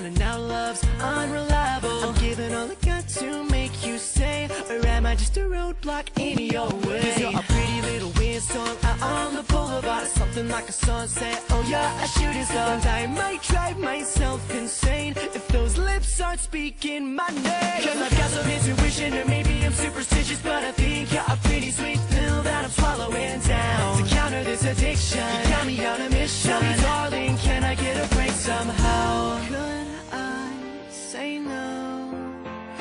And now love's unreliable. I'm giving all I got to make you stay, or am I just a roadblock in your way? 'Cause you're a pretty little windstorm out on the boulevard, something like a sunset. Oh, you're a shooting star, and I might drive myself insane if those lips aren't speaking my name. 'Cause I've got some intuition, or maybe I'm superstitious, but I think you're a pretty sweet pill that I'm swallowing down. To counter this addiction, you got me on a mission. Tell me, darling, can I get a break somehow?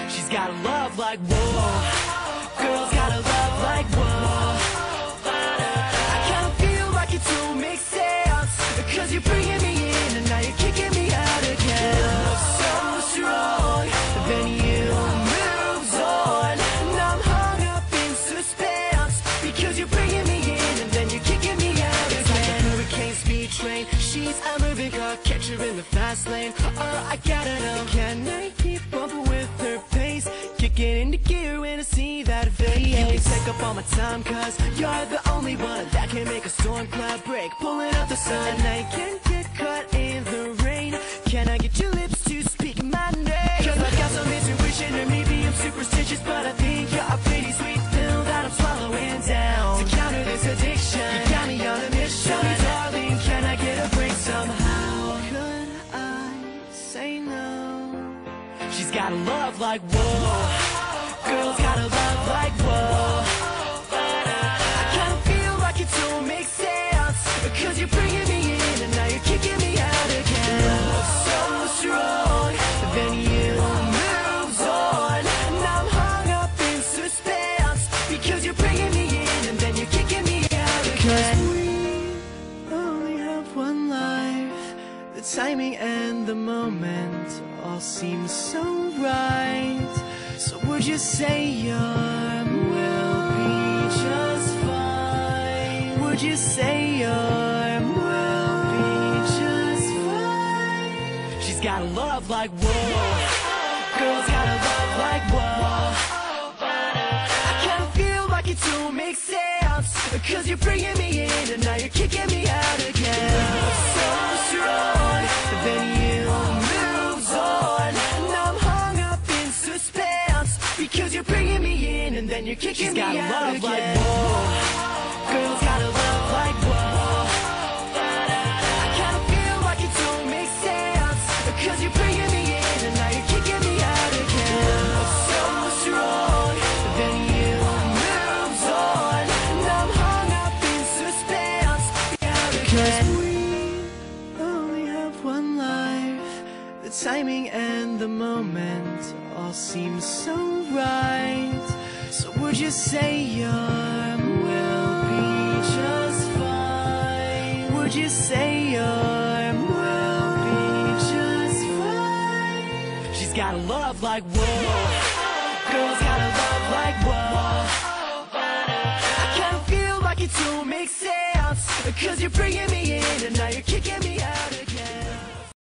She's got a love like whoa. Girls got a love like whoa. I kinda feel like it don't make sense, 'cause you're bringing me in and now you're kicking me out again. Love so strong, then you moves on, and I'm hung up in suspense, because you're bringing me in and then you're kicking me out again. It's like a hurricane speed train, she's a moving car, catch her in the fast lane. Oh, I gotta know, can I keep up with her pace? Kicking into gear when I see that face. You can take up all my time, 'cause you're the only one that can make a storm cloud break, pulling up the sun. And I can't get caught in the rain. Can I get your lips to speak my name? 'Cause I've got some intuition, or maybe I'm superstitious, but I think you're a pretty sweet pill that I'm swallowing down. To counter this addiction, you got me on a mission. Tell me, darling, can I get a break somehow? Could I say no? She's got a love like whoa. Girls got a love like whoa. I kinda feel like it don't make sense, 'cause you're bringing me in and now you're kicking me out again. Love so strong, then you moves on, and I'm hung up in suspense, because you're bringing me in and then you're kicking me out again. 'Cause we only have one life, the timing and the moment all seems so right. So would you say your will be just fine? Would you say your will be just fine? She's got a love like whoa. Girls got a love like whoa. I kinda feel like it don't make sense, 'cause you're bringing me in and now you're kicking me out again. Love so strong, then you moves on, and I'm hung up in suspense, because you're bringing me in and then you're kicking me out again. She's got a love like whoa. Girls got a love like whoa. I kinda feel like it don't make sense, 'cause you're bringing me in and now you're kicking me out again. Love so strong, then you moves on, and I'm hung up in suspense, because we only have one life, the timing and the moment all seems so right. So would you say your will be just fine? Would you say your will be just fine? She's got a love like whoa. Girls got a love like whoa. I kinda feel like it don't make sense, 'cause you're bringing me in and now you're kicking me out.